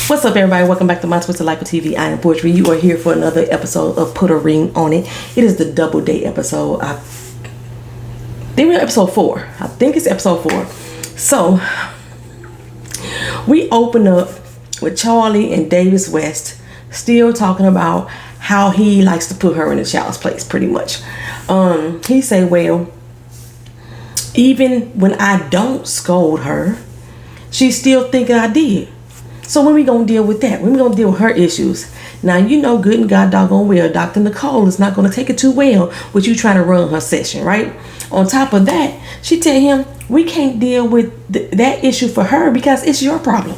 What's up, everybody? Welcome back to My Twisted Life of TV. I am Poetry. You are here for another episode of Put a Ring on It. It is the double date episode. I think we're episode 4. I think it's episode 4. So, we open up with Charlie and Davis West still talking about how he likes to put her in a child's place, pretty much. He say, well, even when I don't scold her, she's still thinking I did. So when we gonna deal with that? When we gonna deal with her issues? Now, you know good and God doggone well, Dr. Nicole is not gonna take it too well with you trying to run her session, right? On top of that, she tell him, we can't deal with that issue for her because it's your problem.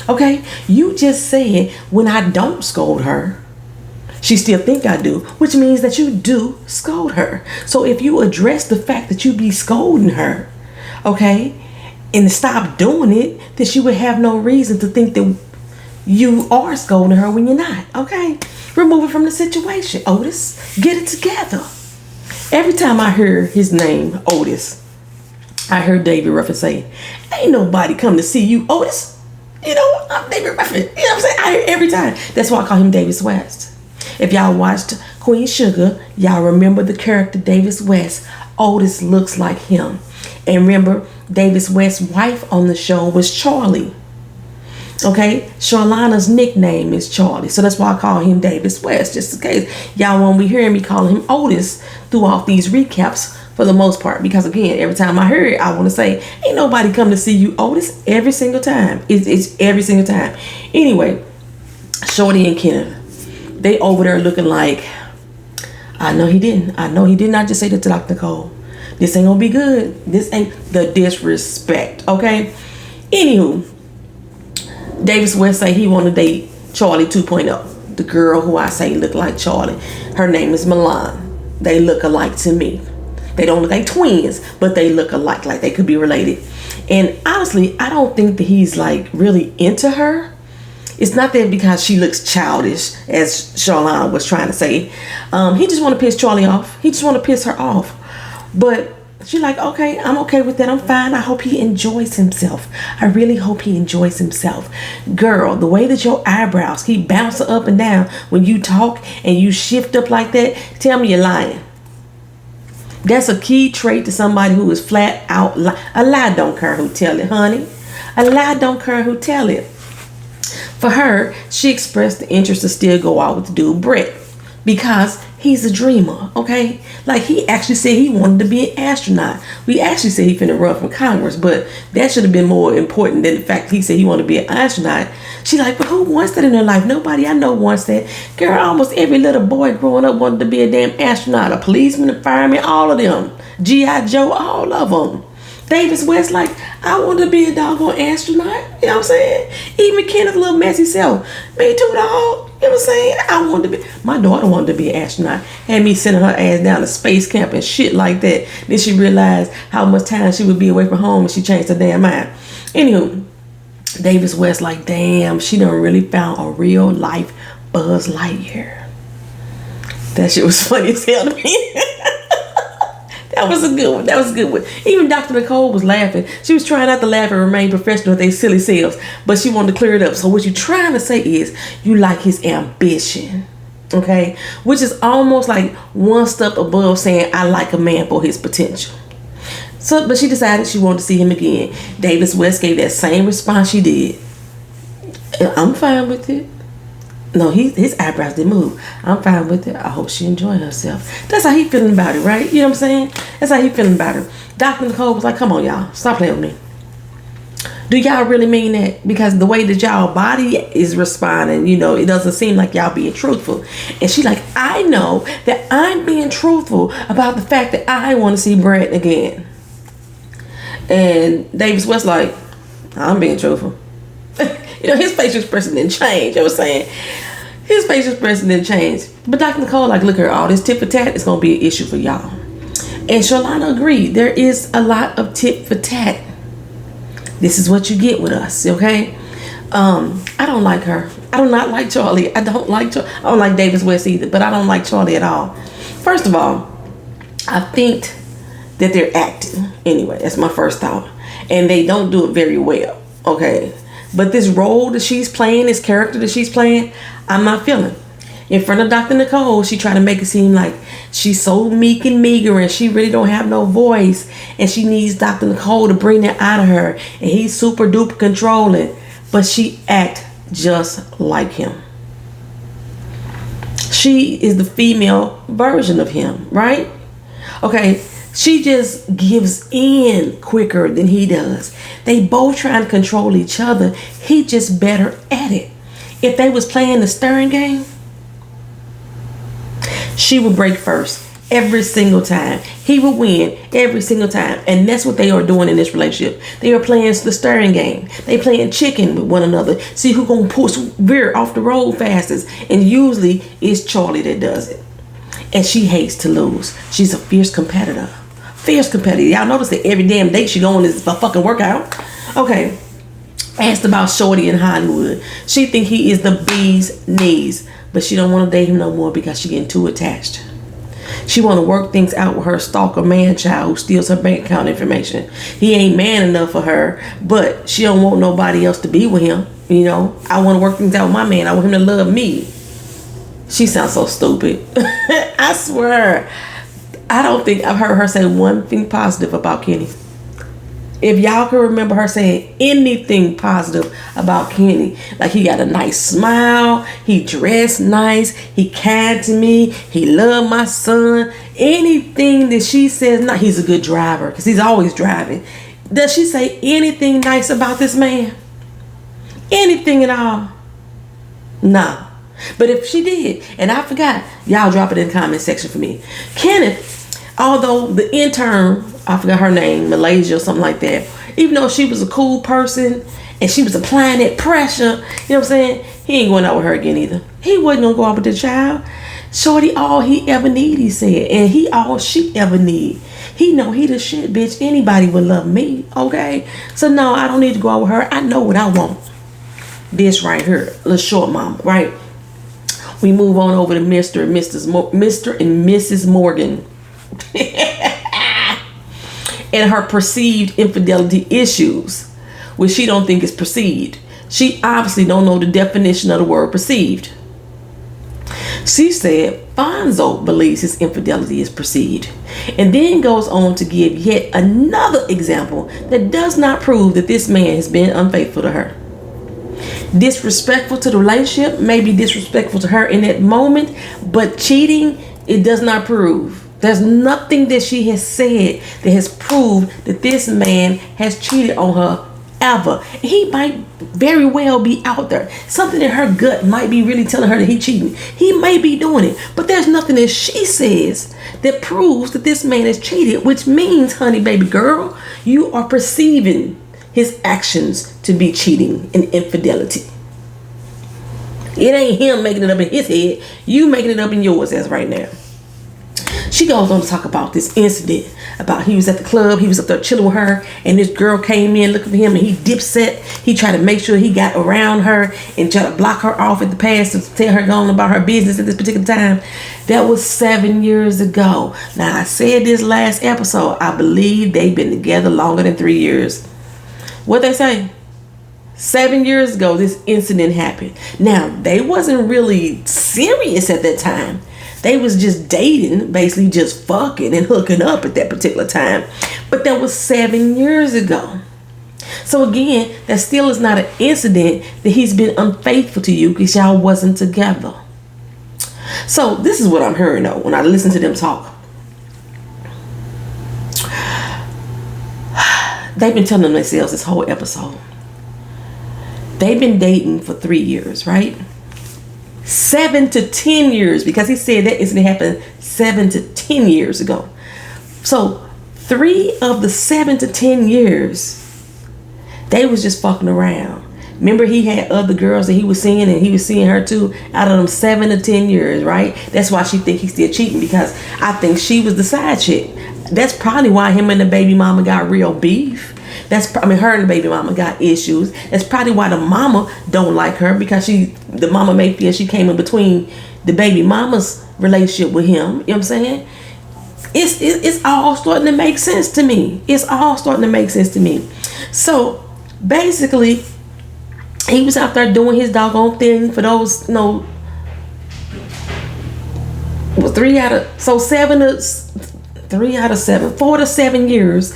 Okay? You just said, when I don't scold her, she still think I do, which means that you do scold her. So if you address the fact that you be scolding her, okay, and stop doing it, then she would have no reason to think that you are scolding her when you're not. Okay? Remove it from the situation. Otis, get it together. Every time I hear his name, Otis, I heard David Ruffin say, ain't nobody come to see you, Otis. You know, I'm David Ruffin. You know what I'm saying? I hear every time. That's why I call him Davis West. If y'all watched Queen Sugar, y'all remember the character Davis West. Otis looks like him. And remember, Davis West's wife on the show was Charlie. Okay? Charlana's nickname is Charlie. So that's why I call him Davis West. Just in case y'all won't be hearing me calling him Otis throughout these recaps for the most part. Because again, every time I hear it, I want to say, ain't nobody come to see you, Otis. Every single time. It's every single time. Anyway, Shorty and Kenneth, they over there looking like, I know he didn't. I know he did not just say that to Dr. Nicole. This ain't gonna be good. This ain't the disrespect, okay? Anywho, Davis West say he want to date Charlie 2.0. The girl who I say look like Charlie. Her name is Milan. They look alike to me. They don't look like twins, but they look alike, like they could be related. And honestly, I don't think that he's like really into her. It's not that because she looks childish, as Charlana was trying to say. He just want to piss Charlie off. He just want to piss her off. But she's like, okay, I'm okay with that. I'm fine. I hope he enjoys himself. I really hope he enjoys himself. Girl, the way that your eyebrows keep bouncing up and down when you talk and you shift up like that, tell me you're lying. That's a key trait to somebody who is flat out a lie don't care who tell it, honey. A lie don't care who tell it. For her, she expressed the interest to still go out with the dude Brett because he's a dreamer, okay? Like, he actually said he wanted to be an astronaut. We actually said he finna run from Congress, but that should have been more important than the fact he said he wanted to be an astronaut. She like, but who wants that in their life? Nobody I know wants that. Girl, almost every little boy growing up wanted to be a damn astronaut, a policeman, a fireman, all of them. G.I. Joe, all of them. Davis West like, I want to be a doggone astronaut. You know what I'm saying? Even Kenneth, little messy self. Me too, dog. You know what I'm saying? I wanted to be. My daughter wanted to be an astronaut. Had me sending her ass down to space camp and shit like that. Then she realized how much time she would be away from home and she changed her damn mind. Anywho, Davis West like, damn, she done really found a real life Buzz Lightyear. That shit was funny as hell to me. That was a good one. That was a good one. Even Dr. Nicole was laughing. She was trying not to laugh and remain professional with their silly selves, but she wanted to clear it up. So what you're trying to say is you like his ambition, okay? Which is almost like one step above saying I like a man for his potential. So, but she decided she wanted to see him again. Davis West gave that same response she did. I'm fine with it. No, his eyebrows didn't move. I'm fine with it. I hope she enjoyed herself. That's how he feeling about it, right? You know what I'm saying? That's how he feeling about it. Dr. Nicole was like, come on, y'all. Stop playing with me. Do y'all really mean that? Because the way that y'all body is responding, you know, it doesn't seem like y'all being truthful. And she like, I know that I'm being truthful about the fact that I want to see Brett again. And Davis West like, I'm being truthful. You know, his facial expression didn't change. You know what I'm saying? His facial expression didn't change. But Dr. Nicole like, look here, all this tit for tat is going to be an issue for y'all. And Charlana agreed. There is a lot of tit for tat. This is what you get with us, okay? I don't like her. I do not like Charlie. I don't like Davis West either, but I don't like Charlie at all. First of all, I think that they're acting. Anyway, that's my first thought. And they don't do it very well, okay? But this role that she's playing, this character that she's playing, I'm not feeling. In front of Dr. Nicole, she tried to make it seem like she's so meek and meager and she really don't have no voice. And she needs Dr. Nicole to bring that out of her. And he's super duper controlling. But she act just like him. She is the female version of him, right? Okay, she just gives in quicker than he does. They both trying to control each other. He just better at it. If they was playing the stirring game, she would break first every single time. He would win every single time. And that's what they are doing in this relationship. They are playing the stirring game. They playing chicken with one another. See who gonna push veer off the road fastest. And usually it's Charlie that does it. And she hates to lose. She's a fierce competitor. Fierce competitor. Y'all notice that every damn date she go on is a fucking workout. Okay. Asked about Shorty in Hollywood. She think he is the bee's knees. But she don't want to date him no more because she getting too attached. She want to work things out with her stalker man child who steals her bank account information. He ain't man enough for her, but she don't want nobody else to be with him. You know, I want to work things out with my man. I want him to love me. She sounds so stupid. I swear. I don't think I've heard her say one thing positive about Kenny. If y'all can remember her saying anything positive about Kenny, like he got a nice smile, he dressed nice, he kind to me, he loved my son, anything that she says, not he's a good driver, because he's always driving. Does she say anything nice about this man? Anything at all? No. But if she did, and I forgot, y'all drop it in the comment section for me. Kenneth, although the intern, I forgot her name, Malaysia or something like that, even though she was a cool person and she was applying that pressure, you know what I'm saying? He ain't going out with her again either. He wasn't going to go out with the child. Shorty all he ever need, he said. And he all she ever need. He know he the shit, bitch. Anybody would love me, okay? So no, I don't need to go out with her. I know what I want. This right here, little short mama, right? We move on over to Mr. and Mrs. Morgan. And her perceived infidelity issues, which she don't think is perceived. She obviously don't know the definition of the word perceived. She said Fonzo believes his infidelity is perceived, and then goes on to give yet another example that does not prove that this man has been unfaithful to her. Disrespectful to the relationship, maybe disrespectful to her in that moment, but cheating, it does not prove. There's nothing that she has said that has proved that this man has cheated on her ever. He might very well be out there. Something in her gut might be really telling her that he's cheating. He may be doing it, but there's nothing that she says that proves that this man has cheated, which means, honey, baby girl, you are perceiving his actions to be cheating and infidelity. It ain't him making it up in his head. You making it up in yours as right now. She goes on to talk about this incident about he was at the club, he was up there chilling with her, and this girl came in looking for him, and he dipset. He tried to make sure he got around her and try to block her off at the pass to tell her going about her business at this particular time. That was 7 years ago. Now, I said this last episode, I believe they've been together longer than 3 years. What they say? 7 years ago, this incident happened. Now, they wasn't really serious at that time. They was just dating, basically just fucking and hooking up at that particular time. But that was 7 years ago. So again, that still is not an incident that he's been unfaithful to you because y'all wasn't together. So this is what I'm hearing though when I listen to them talk. They've been telling themselves this whole episode. They've been dating for 3 years, right? 7 to 10 years, because he said that incident happened 7 to 10 years ago. So 3 of the 7 to 10 years, they was just fucking around. Remember, he had other girls that he was seeing, and he was seeing her too. Out of them 7 to 10 years, right? That's why she think he's still cheating, because I think she was the side chick. That's probably why him and the baby mama got real beef. Her and the baby mama got issues. That's probably why the mama don't like her, because the mama may feel she came in between the baby mama's relationship with him. You know what I'm saying? It's all starting to make sense to me. It's all starting to make sense to me. So basically, He was out there doing his doggone thing for those, 4 to 7 years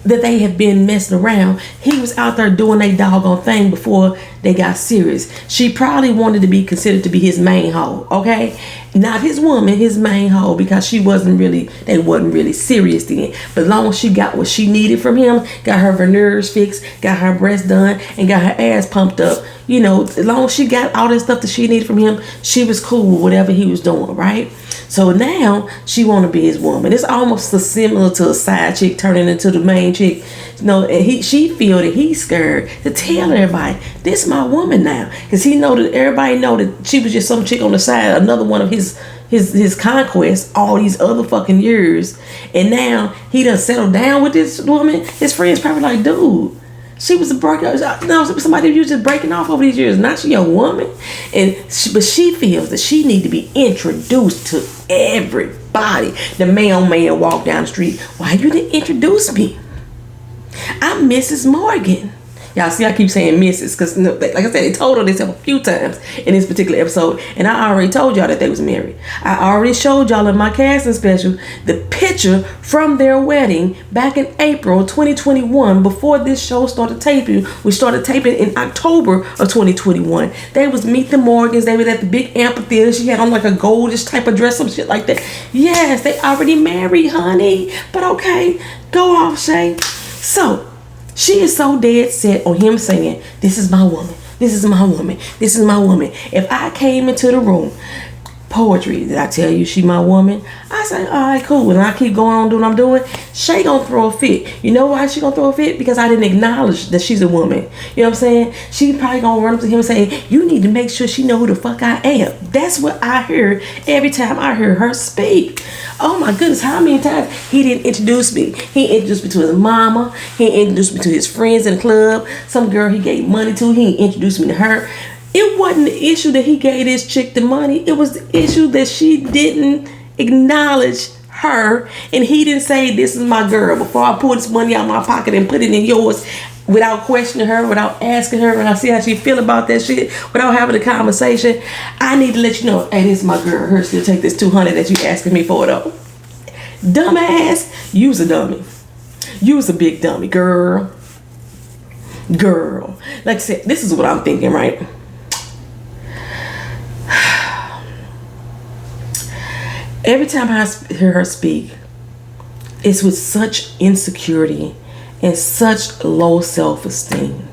that they have been messing around. He was out there doing a doggone thing before they got serious. She probably wanted to be considered to be his main hoe, okay? Not his woman, his main hoe, because they wasn't really serious then. But as long as she got what she needed from him, got her veneers fixed, got her breasts done, and got her ass pumped up, as long as she got all that stuff that she needed from him, she was cool with whatever he was doing, right? So now she want to be his woman. It's almost similar to a side chick turning into the main chick. She feel that he's scared to tell everybody, this is my woman now, because he know that everybody know that she was just some chick on the side, another one of his conquests all these other fucking years, and now he done settled down with this woman. His friends probably like, dude, she was somebody you just breaking off over these years. Not she a woman, but she feels that she need to be introduced to everybody. The man walk down the street. Why you didn't introduce me? I'm Mrs. Morgan. Y'all see, I keep saying Mrs. because, like I said, they told her this a few times in this particular episode, and I already told y'all that they was married. I already showed y'all in my casting special the picture from their wedding back in April 2021, before this show started taping. We started taping in October of 2021. They was Meet the Morgans. They was at the big amphitheater. She had on like a goldish type of dress, some shit like that. Yes, they already married, honey. But okay, go off, Shay. So she is so dead set on him saying, this is my woman, this is my woman, this is my woman. If I came into the room, Poetry, did I tell you she my woman? I say, all right, cool. And I keep going on doing what I'm doing. She gonna throw a fit. You know why she gonna throw a fit? Because I didn't acknowledge that she's a woman. You know what I'm saying? She probably gonna run up to him and say, you need to make sure she know who the fuck I am. That's what I hear every time I hear her speak. Oh my goodness, how many times he didn't introduce me? He introduced me to his mama. He introduced me to his friends in the club. Some girl he gave money to, he introduced me to her. It wasn't the issue that he gave this chick the money. It was the issue that she didn't acknowledge her, and he didn't say, this is my girl, before I pull this money out of my pocket and put it in yours, without questioning her, without asking her, and I see how she feel about that shit, without having a conversation. I need to let you know, hey, this is my girl. Her still take this $200 that you asking me for, though. Dumbass, you's a dummy. You's a big dummy, girl. Like I said, this is what I'm thinking, right? Every time I hear her speak, it's with such insecurity and such low self-esteem.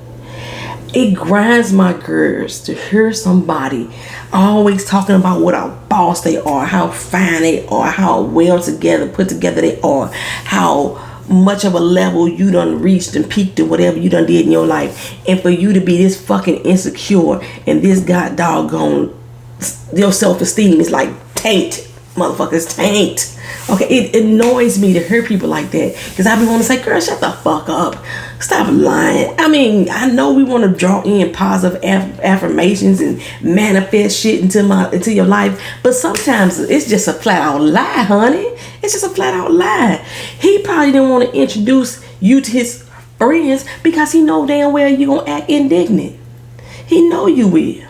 It grinds my gears to hear somebody always talking about what a boss they are, how fine they are, how well put together they are, how much of a level you done reached and peaked or whatever you done did in your life. And for you to be this fucking insecure and this god doggone, your self-esteem is like tainted. Motherfuckers tanked. Okay, it annoys me to hear people like that, because I be want to say, girl, shut the fuck up, stop lying. I mean, I know we want to draw in positive affirmations and manifest shit into your life, but sometimes it's just a flat out lie, honey. It's just a flat out lie. He probably didn't want to introduce you to his friends because he know damn well you gonna act indignant. He know you will.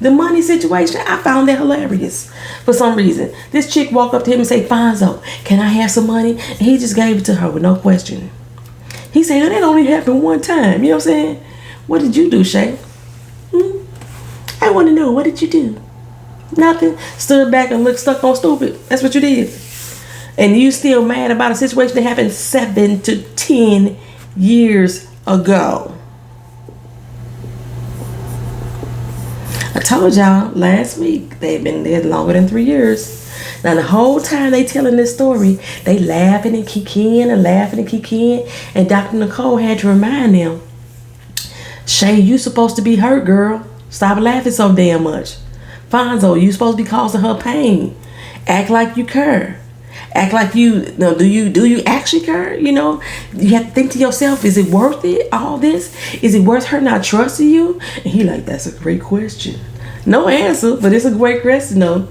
The money situation, I found that hilarious for some reason. This chick walked up to him and said, Fonzo, can I have some money? And he just gave it to her with no question. He said, that only happened one time. You know what I'm saying? What did you do, Shay? I want to know, what did you do? Nothing. Stood back and looked stuck on stupid. That's what you did. And you still mad about a situation that happened 7 to 10 years ago. I told y'all last week they've been dead longer than 3 years. Now the whole time they telling this story, they laughing and kikiing and Dr. Nicole had to remind them, Shay, you supposed to be hurt, girl. Stop laughing so damn much. Fonzo, you supposed to be causing her pain. Act like you care. Act like you do you actually care? You know, you have to think to yourself, is it worth it, all this? Is it worth her not trusting you? And he like, that's a great question. No answer, but it's a great question though.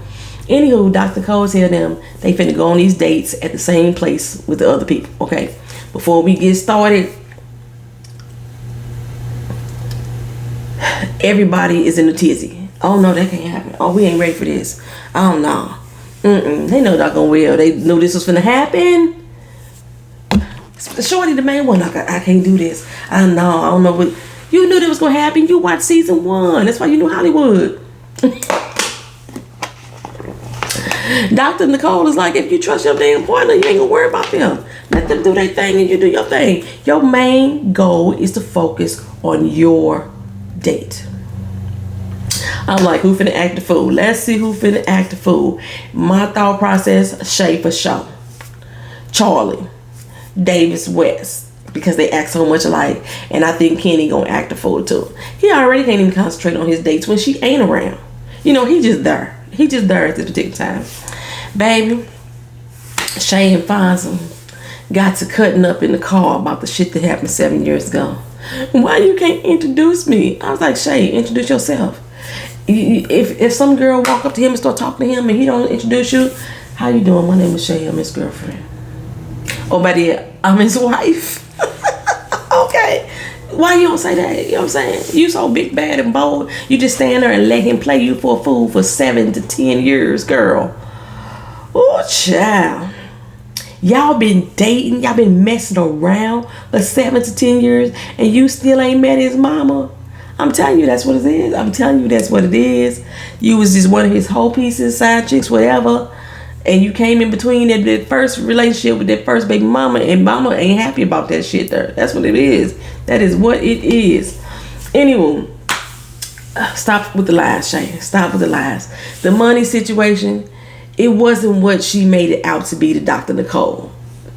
Anywho, Dr. Cole tell them they finna go on these dates at the same place with the other people. Okay, before we get started, Everybody is in a tizzy. Oh no, that can't happen. Oh, we ain't ready for this. Oh no. They know not gonna will. They knew this was gonna happen. Shorty, the main one, like, I can't do this. I don't know what. You knew that was gonna happen. You watched season 1. That's why you knew Hollywood. Dr. Nicole is like, if you trust your damn partner, you ain't gonna worry about them. Let them do their thing and you do your thing. Your main goal is to focus on your date. I'm like, who finna act the fool? Let's see who finna act the fool. My thought process, Shay for sure. Charlie. Davis West. Because they act so much alike. And I think Kenny gonna act the fool too. He already can't even concentrate on his dates when she ain't around. You know, he just there. He just there at this particular time. Baby, Shay and Fonzo got to cutting up in the car about the shit that happened 7 years ago. Why you can't introduce me? I was like, Shay, introduce yourself. If some girl walk up to him and start talking to him and he don't introduce you, how you doing? My name is Shay. I'm his girlfriend. Oh, by the way, I'm his wife. Okay. Why you don't say that? You know what I'm saying? You so big, bad, and bold. You just stand there and let him play you for a fool for 7 to 10 years, girl. Oh, child. Y'all been dating. Y'all been messing around for 7 to 10 years, and you still ain't met his mama. I'm telling you, that's what it is. I'm telling you, that's what it is. You was just one of his whole pieces, side chicks, whatever. And you came in between that first relationship with that first baby mama, and mama ain't happy about that shit there. That's what it is. That is what it is. Anyway, stop with the lies, Shay. Stop with the lies. The money situation, it wasn't what she made it out to be to Dr. Nicole.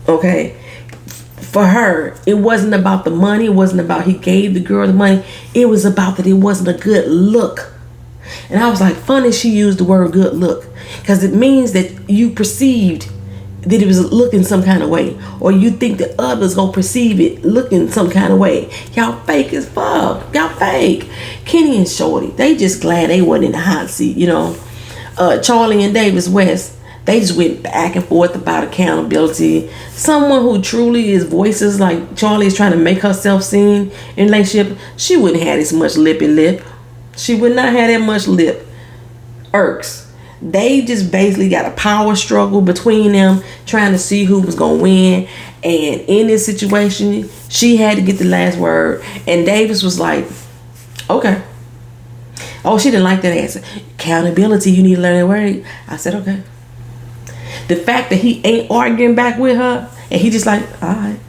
Okay? For her, it wasn't about the money. It wasn't about he gave the girl the money. It was about that it wasn't a good look. And I was like, funny she used the word good look, because it means that you perceived that it was looking some kind of way, or you think that others gonna perceive it looking some kind of way. Y'all fake as fuck. Y'all fake. Kenny and Shorty, they just glad they wasn't in the hot seat, you know. Charlie and Davis West, they just went back and forth about accountability. Someone who truly is voices like Charlie is trying to make herself seen in a relationship, she wouldn't have this much lippy lip. She would not have that much lip. Irks. They just basically got a power struggle between them, trying to see who was going to win. And in this situation, she had to get the last word. And Davis was like, okay. Oh, she didn't like that answer. Accountability, you need to learn that word. I said, okay. The fact that he ain't arguing back with her, and he just like, all right.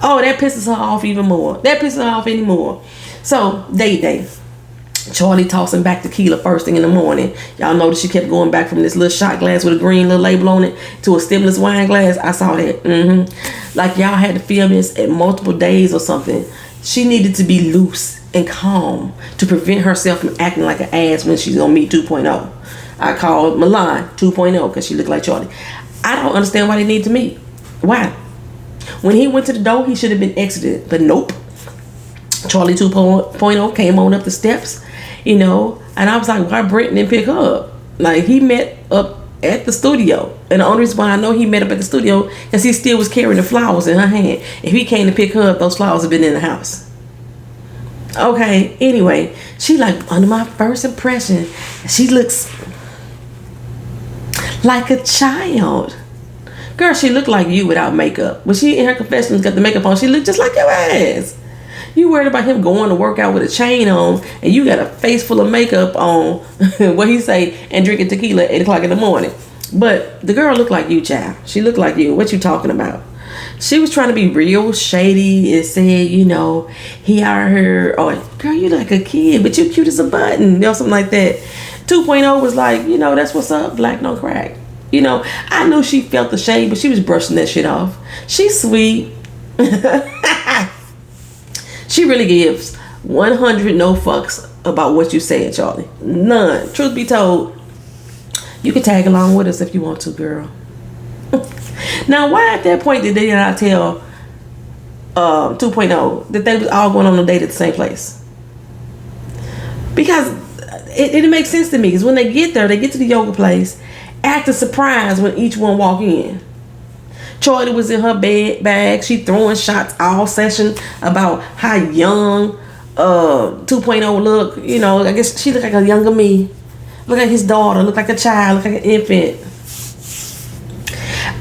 Oh, that pisses her off even more. That pisses her off anymore. So, day. Charlie tossing back tequila first thing in the morning. Y'all notice she kept going back from this little shot glass with a green little label on it to a stemless wine glass. I saw that. Like y'all had to film this at multiple days or something. She needed to be loose and calm to prevent herself from acting like an ass when she's gonna meet 2.0. I called Milan 2.0 because she looked like Charlie. I don't understand why they need to meet. Why? When he went to the door, he should have been exited, but nope. Charlie 2.0 came on up the steps, you know, and I was like, why Brent didn't pick her up? Like, he met up at the studio, and the only reason why I know he met up at the studio is he still was carrying the flowers in her hand. If he came to pick her up, those flowers have been in the house. Okay, anyway, she like, under my first impression, she looks like a child. Girl, she looked like you without makeup. When she in her confessions got the makeup on, she looked just like your ass. You worried about him going to work out with a chain on, and you got a face full of makeup on, what he say, and drinking tequila at 8 o'clock in the morning. But the girl looked like you, child. She looked like you. What you talking about? She was trying to be real shady and said, you know, he out here, oh, girl, you like a kid, but you cute as a button, you know, something like that. 2.0 was like, you know, that's what's up, black no crack. You know, I knew she felt the shade, but she was brushing that shit off. She's sweet. She really gives 100 no fucks about what you say, Charlie. None. Truth be told, you can tag along with us if you want to, girl. Now, why at that point did they not tell 2.0 that they was all going on a date at the same place? Because it makes sense to me. Because when they get there, they get to the yoga place, acting surprised when each one walk in. Charlie was in her bag. She throwing shots all session about how young 2.0 look. You know, I guess she looked like a younger me. Look like his daughter. Look like a child. Look like an infant.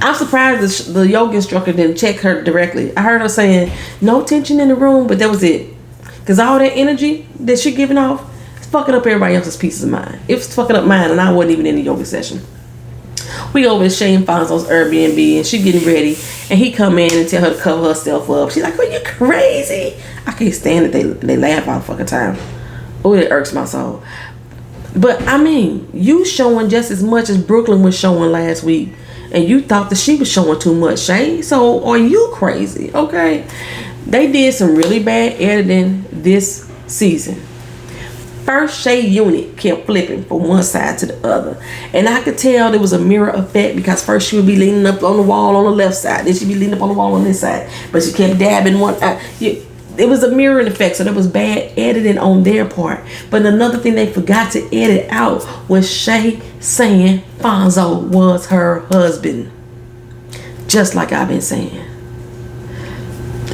I'm surprised the yoga instructor didn't check her directly. I heard her saying, no tension in the room, but that was it. Because all that energy that she giving off, it's fucking up everybody else's peace of mind. It was fucking up mine, and I wasn't even in the yoga session. We over at Shane Fonzo's Airbnb, and she getting ready, and he come in and tell her to cover herself up. She's like, are you crazy? I can't stand it. They laugh all the fucking time. Oh, it irks my soul. But, I mean, you showing just as much as Brooklyn was showing last week. And you thought that she was showing too much, Shay. So are you crazy? Okay. They did some really bad editing this season. First, Shay unit kept flipping from one side to the other. And I could tell there was a mirror effect because first she would be leaning up on the wall on the left side. Then she'd be leaning up on the wall on this side. But she kept dabbing one. It was a mirroring effect, so there was bad editing on their part. But another thing they forgot to edit out was Shay saying Fonzo was her husband. Just like I've been saying.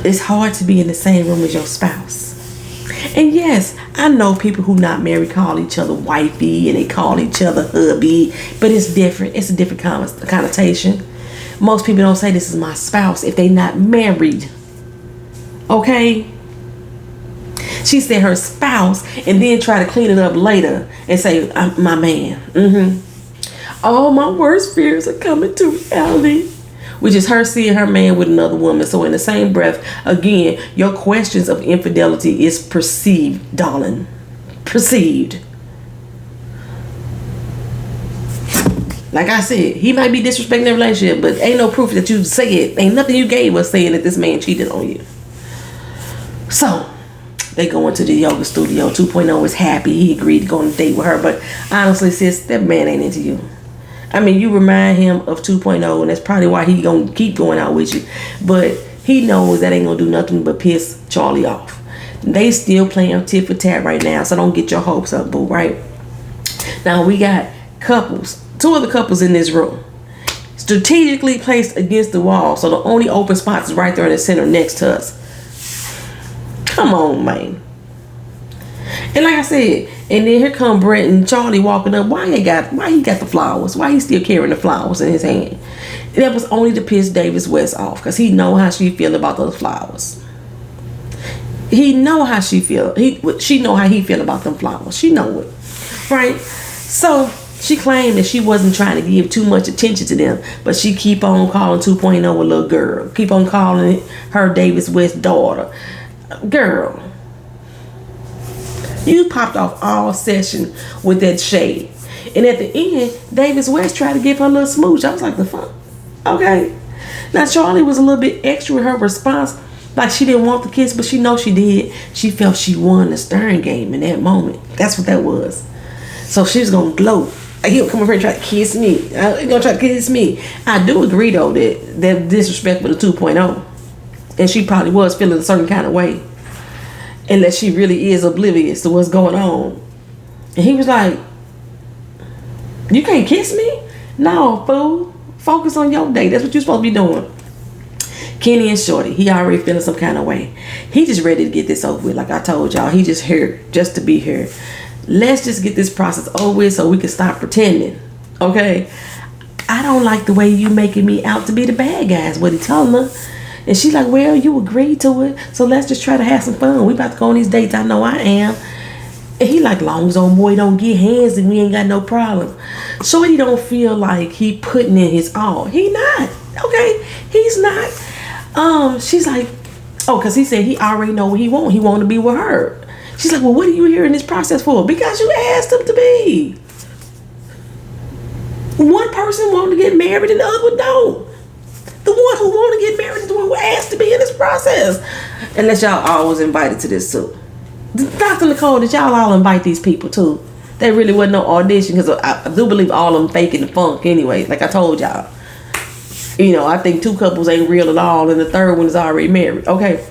It's hard to be in the same room as your spouse. And yes, I know people who not married call each other wifey and they call each other hubby. But it's different. It's a different connotation. Most people don't say this is my spouse if they not married. Okay? She said her spouse and then try to clean it up later and say, I'm my man. All my worst fears are coming to reality. Which is her seeing her man with another woman. So in the same breath, again, your questions of infidelity is perceived, darling. Perceived. Like I said, he might be disrespecting the relationship, but ain't no proof that you say it. Ain't nothing you gave us saying that this man cheated on you. So, they go into the yoga studio. 2.0 is happy. He agreed to go on a date with her. But honestly, sis, that man ain't into you. I mean, you remind him of 2.0, and that's probably why he gonna keep going out with you. But he knows that ain't gonna do nothing but piss Charlie off. They still playing tit for tat right now, so don't get your hopes up, boo, right? Now, we got couples. 2 other couples in this room. Strategically placed against the wall, so the only open spots is right there in the center next to us. Come on, man. And like I said, and then here come Brett and Charlie walking up. Why he got the flowers? Why he still carrying the flowers in his hand? That was only to piss Davis West off, because he know how she feel about those flowers. He know how she feel. She know how he feel about them flowers. She know it, right? So she claimed that she wasn't trying to give too much attention to them, but she keep on calling 2.0 a little girl. Keep on calling her Davis West daughter. Girl, you popped off all session with that shade. And at the end, Davis West tried to give her a little smooch. I was like, the fuck? Okay. Now, Charlie was a little bit extra with her response. Like she didn't want the kiss, but she knows she did. She felt she won the staring game in that moment. That's what that was. So she was going to gloat. He'll come over and try to kiss me. He's going to try to kiss me. I do agree, though, that disrespect for the 2.0. And she probably was feeling a certain kind of way. And that she really is oblivious to what's going on. And he was like, you can't kiss me? No, fool. Focus on your day. That's what you're supposed to be doing. Kenny and Shorty, he already feeling some kind of way. He just ready to get this over with. Like I told y'all, he just here just to be here. Let's just get this process over with so we can stop pretending. Okay? I don't like the way you making me out to be the bad guys. What he telling her. And she's like, well, you agreed to it, so let's just try to have some fun. We about to go on these dates. I know I am. And he like, long as old boy don't get hands and we ain't got no problem. Shorty don't feel like he putting in his all. He not. Okay? He's not. She's like, oh, because he said he already know what he want. He want to be with her. She's like, well, what are you here in this process for? Because you asked him to be. One person wanted to get married and the other one don't. The one who want to get married is the one who asked to be in this process. Unless y'all always invited to this too. Dr. Nicole, did y'all all invite these people too? There really wasn't no audition, because I do believe all of them faking the funk anyway. Like I told y'all. You know, I think 2 couples ain't real at all and the third one is already married. Okay.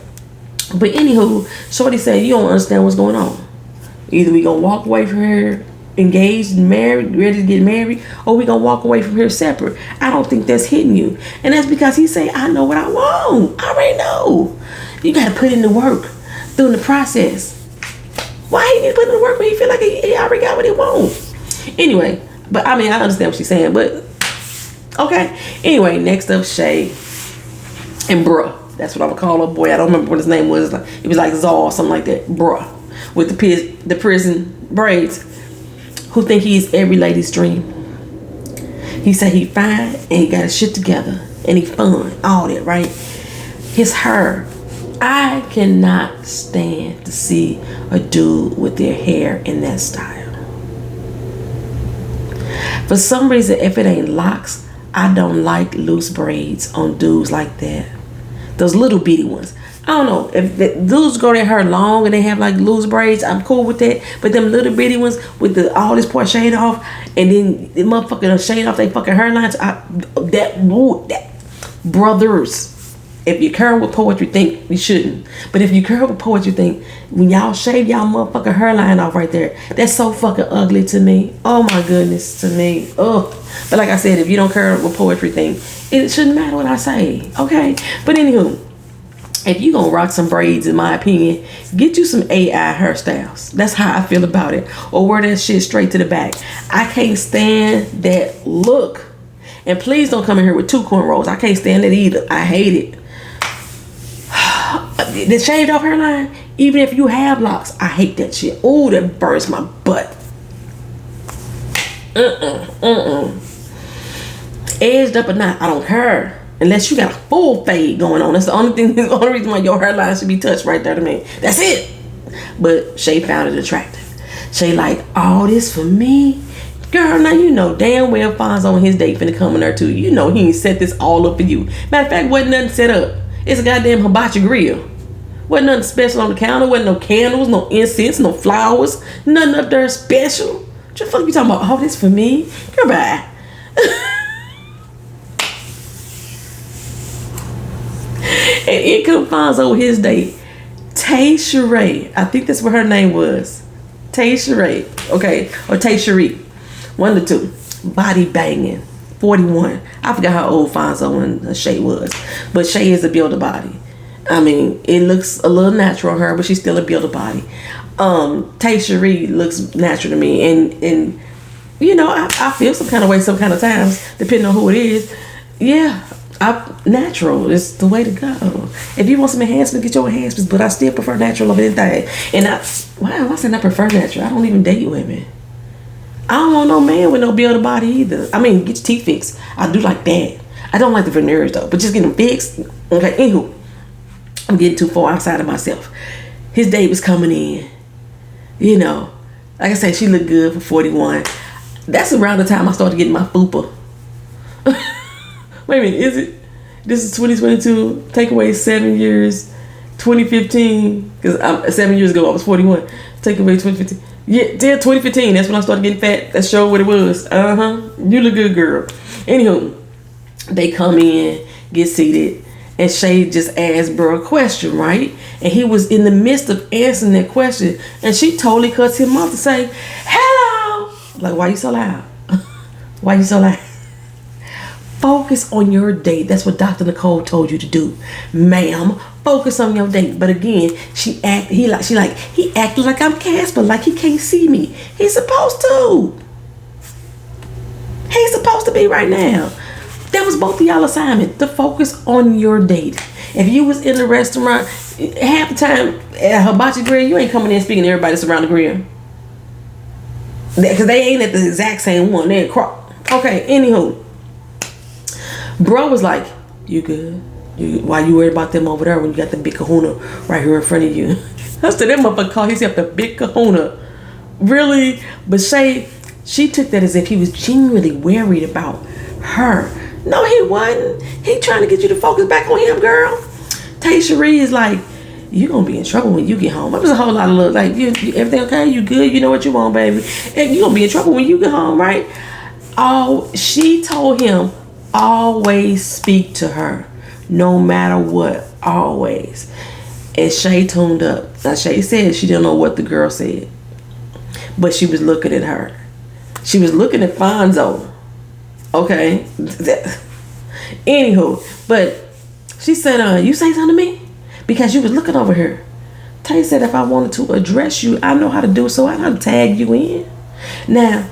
But anywho, Shorty said, you don't understand what's going on. Either we gonna walk away from here engaged and married, ready to get married, or we gonna walk away from here separate. I don't think that's hitting you. And that's because he say, I know what I want. I already know. You gotta put in the work through the process. Why he need to put in the work when he feel like he already got what he wants? Anyway, but I mean, I understand what she's saying, but okay. Anyway, next up, Shay and bruh. That's what I'm gonna call her. Boy, I don't remember what his name was. It was like Zaw or something like that. Bruh. With the prison braids. Who think he's every lady's dream. He said he fine and he got his shit together. And he fun. All that, right? His hair. I cannot stand to see a dude with their hair in that style. For some reason, if it ain't locks, I don't like loose braids on dudes like that. Those little bitty ones. I don't know. If the dudes grow their hair long and they have like loose braids, I'm cool with that. But them little bitty ones with all this part shade off, and then the motherfucker shade off they fucking hairlines. That brothers. If you curl with poetry, think you shouldn't. But if you curl with poetry, think when y'all shave y'all motherfucking hairline off right there, that's so fucking ugly to me. Oh my goodness, to me. Ugh. But like I said, if you don't curl with poetry, think it shouldn't matter what I say. Okay. But anywho, if you gonna rock some braids, in my opinion, get you some AI hairstyles. That's how I feel about it. Or wear that shit straight to the back. I can't stand that look. And please don't come in here with 2 cornrows. I can't stand it either. I hate it. The shaved off hairline, even if you have locks, I hate that shit. Oh, that burns my butt. Edged up or not, I don't care. Unless you got a full fade going on. That's the only thing, the only reason why your hairline should be touched right there to me. That's it. But Shay found it attractive. Shay like, all this for me? Girl, now you know damn well Fonzo on his date finna come in there too. You know he ain't set this all up for you. Matter of fact, wasn't nothing set up. It's a goddamn hibachi grill. Wasn't nothing special on the counter. Wasn't no candles, no incense, no flowers. Nothing up there special. What the fuck you talking about? Oh, this for me? Girl, bye. And in comes Fonzo his date. Tay Sheree. I think that's what her name was. Tay Sheree. Okay. Or Tay Sheree. One of the two. Body banging. 41. I forgot how old Fonzo and Shay was. But Shay is a builder body. I mean, it looks a little natural on her, but she's still a builder body. Tay Sheree looks natural to me. And you know, I feel some kind of way some kind of times, depending on who it is. Yeah, natural is the way to go. If you want some enhancement, get your enhancements. But I still prefer natural over anything. And I said I prefer natural. I don't even date women. I don't want no man with no builder body either. I mean, get your teeth fixed. I do like that. I don't like the veneers though, but just get them fixed. Okay, anywho, I'm getting too far outside of myself. His date was coming in. You know, like I said, she looked good for 41. That's around the time I started getting my fupa. Wait a minute, is it? This is 2022. Take away 7 years, 2015. Because 7 years ago I was 41. Take away 2015. Yeah, 2015. That's when I started getting fat. That showed what it was. You look good, girl. Anywho, they come in, get seated, and Shay just asked bro a question, right? And he was in the midst of answering that question, and she totally cuts him off to say, "Hello." Like, why you so loud? Why you so loud? Focus on your date. That's what Dr. Nicole told you to do, ma'am. Focus on your date. But again, he acted like I'm Casper, like he can't see me. He's supposed to. He's supposed to be right now. That was both of y'all assignment, to focus on your date. If you was in the restaurant, half the time at a hibachi grill, you ain't coming in speaking to everybody that's around the grill. Because they ain't at the exact same one. They're okay, anywho. Bro was like, you good? Why you worried about them over there when you got the big kahuna right here in front of you? I said, that motherfucker called himself the big kahuna. Really? But Shay, she took that as if he was genuinely worried about her. No, he wasn't. He trying to get you to focus back on him, girl. Tay Sheree is like, you gonna be in trouble when you get home. It was a whole lot of look like, everything okay? You good? You know what you want, baby? And you gonna be in trouble when you get home, right? Oh, she told him, always speak to her, no matter what, always. And Shay tuned up. Now Shay said she didn't know what the girl said, but she was looking at her. She was looking at Fonzo. Okay. Anywho, but she said, you say something to me? Because you was looking over here. Tay said if I wanted to address you, I know how to do so. I know how to tag you in. Now,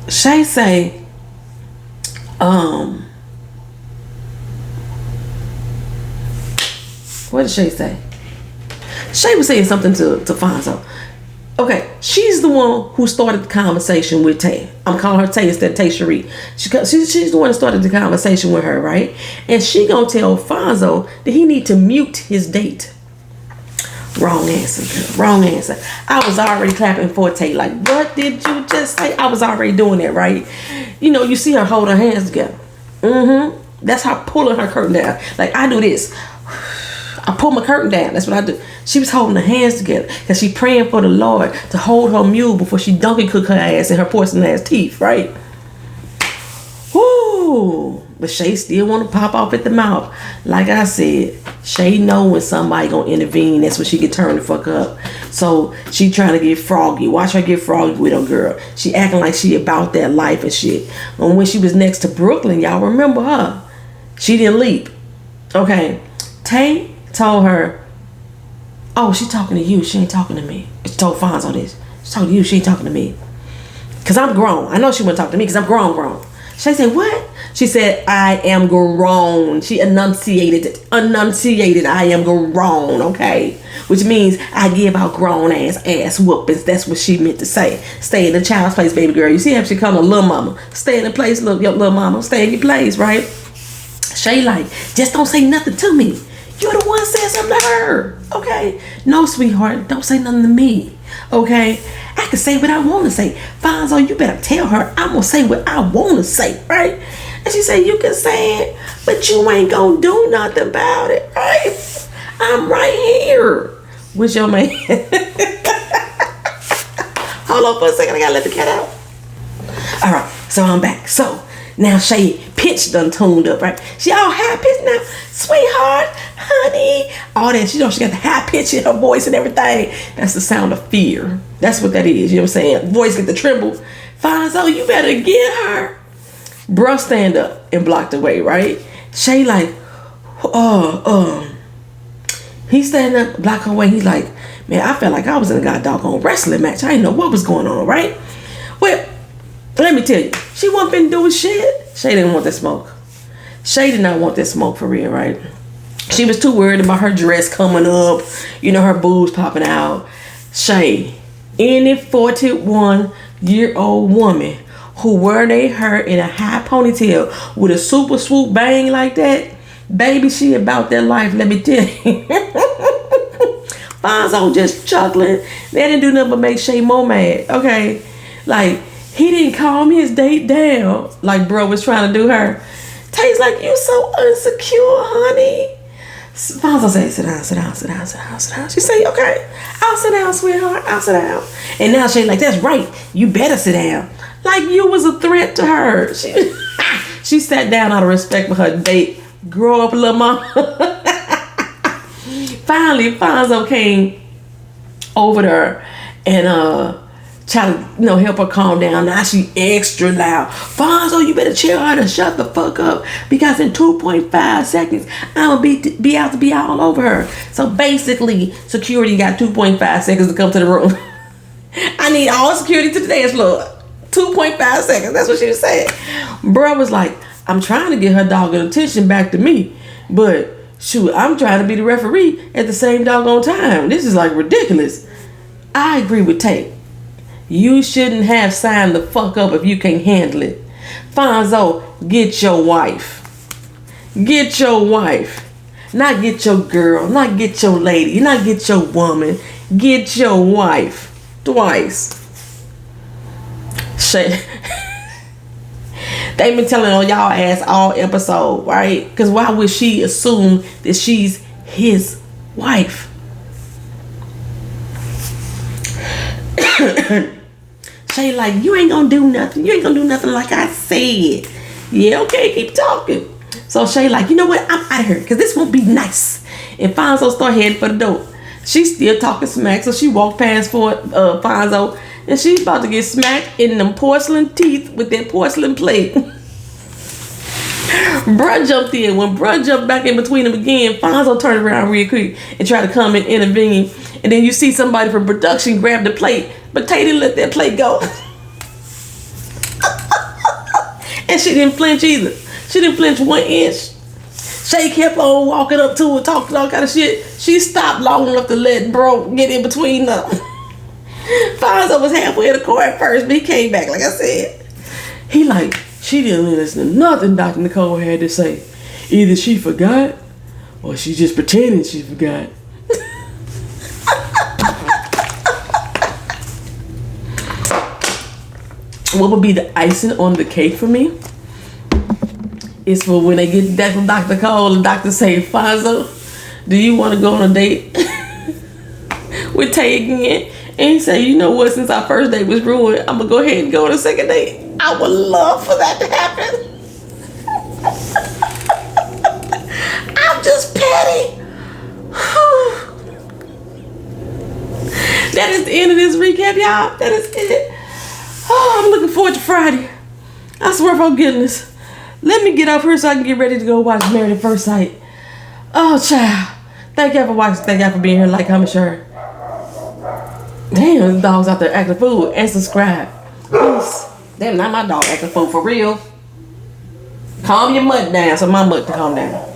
Shay say, what did Shay say? Shay was saying something to Fonzo. Okay, she's the one who started the conversation with Tay. I'm calling her Tay instead of Tay Cherie. She's the one that started the conversation with her, right? And she gonna tell Fonzo that he need to mute his date. Wrong answer, girl. Wrong answer. I was already clapping for Tay. Like, what did you just say? I was already doing that, right? You know, you see her hold her hands together. That's her pulling her curtain down. Like, I do this. I pull my curtain down. That's what I do. She was holding her hands together because she praying for the Lord to hold her mule before she donkey cook her ass in her porcelain ass teeth, right? Woo! But Shay still want to pop off at the mouth. Like I said, Shay know when somebody gonna intervene. That's when she get turned the fuck up. So she trying to get froggy. Watch her get froggy with her girl. She acting like she about that life and shit. And when she was next to Brooklyn, y'all remember her? She didn't leap. Okay, Tay told her, oh, she talking to you, she ain't talking to me. She told Fonzo this. She talking to you, she ain't talking to me. Cause I'm grown. I know she wouldn't talk to me because I'm grown. She said, what? She said, I am grown. She enunciated, I am grown, okay? Which means I give out grown ass whoopings. That's what she meant to say. Stay in the child's place, baby girl. You see how she called her little mama. Stay in the place, little mama. Stay in your place, right? Shay like, just don't say nothing to me. You're the one saying something to her, okay? No, sweetheart, don't say nothing to me, okay? I can say what I want to say. Fonzo, you better tell her I'm going to say what I want to say, right? And she said, you can say it, but you ain't going to do nothing about it, right? I'm right here. What's your man? Hold on for a second. I got to let the cat out. All right, so I'm back. So now Shay pitch done tuned up, right? She all high pitch now, sweetheart, honey, all that. She got the high pitch in her voice and everything. That's the sound of fear. That's what that is. You know what I'm saying? Voice get the tremble. Fonzo, you better get her. Bruh stand up and block the way, right? Shay like, he stand up, block her way. He's like, man, I felt like I was in a goddamn wrestling match. I didn't know what was going on, right? Well, let me tell you, she wasn't finna do shit. Shay didn't want that smoke. Shay did not want that smoke for real, right? She was too worried about her dress coming up, you know, her boobs popping out. Shay, any 41-year-old woman who wear their hair in a high ponytail with a super swoop bang like that, baby, she about that life, let me tell you. Fonzo just chuckling. They didn't do nothing but make Shay more mad, okay? Like, he didn't calm his date down like bro was trying to do her. Tay's like, you so insecure, honey. Fonzo said, sit down. She said, okay, I'll sit down, sweetheart. I'll sit down. And now Shay like, that's right. You better sit down. Like you was a threat to her. She sat down out of respect for her date. Grow up, little mama. Finally, Fonzo came over to her and try to, you know, help her calm down. Now she extra loud. Fonzo, you better tell her to shut the fuck up because in 2.5 seconds I'm gonna be out to be all over her. So basically, security got 2.5 seconds to come to the room. I need all security to the dance floor. 2.5 seconds. That's what she was saying. Bro was like, I'm trying to get her doggone attention back to me, but shoot, I'm trying to be the referee at the same doggone time. This is like ridiculous. I agree with Tate. You shouldn't have signed the fuck up if you can't handle it. Fonzo, get your wife. Get your wife. Not get your girl. Not get your lady. Not get your woman. Get your wife. Twice. Shit. They been telling on y'all ass all episode, right? Because why would she assume that she's his wife? Shay like, you ain't gonna do nothing. You ain't gonna do nothing like I said. Yeah, okay, keep talking. So Shay like, you know what? I'm out of here because this won't be nice. And Fonzo start heading for the door. She's still talking smack, so she walked past for Fonzo, and she's about to get smacked in them porcelain teeth with that porcelain plate. Bruh jumped in. When Bruh jumped back in between them again, Fonzo turned around real quick and tried to come and intervene. And then you see somebody from production grab the plate, but Tay didn't let that plate go. And she didn't flinch either. She didn't flinch 1 inch. Shay kept on walking up to her, talking all kind of shit. She stopped long enough to let bro get in between them. Fonzo was halfway in the car at first, but he came back, like I said. He like, she didn't listen to nothing Dr. Nicole had to say. Either she forgot, or she just pretending she forgot. What would be the icing on the cake for me is for when they get back from Dr. Cole and Dr. say, Fonzo, do you want to go on a date with Tay again? And he said, you know what, since our first date was ruined, I'm going to go ahead and go on a second date. I would love for that to happen. I'm just petty. That is the end of this recap, y'all. That is it. Oh, I'm looking forward to Friday. I swear for goodness. Let me get up here so I can get ready to go watch Married at First Sight. Oh, child. Thank y'all for watching. Thank y'all for being here. Like, comment, share. Damn, the dog's out there acting fool. And subscribe. Peace. Damn, not my dog acting fool for real. Calm your mutt down so my mutt can calm down.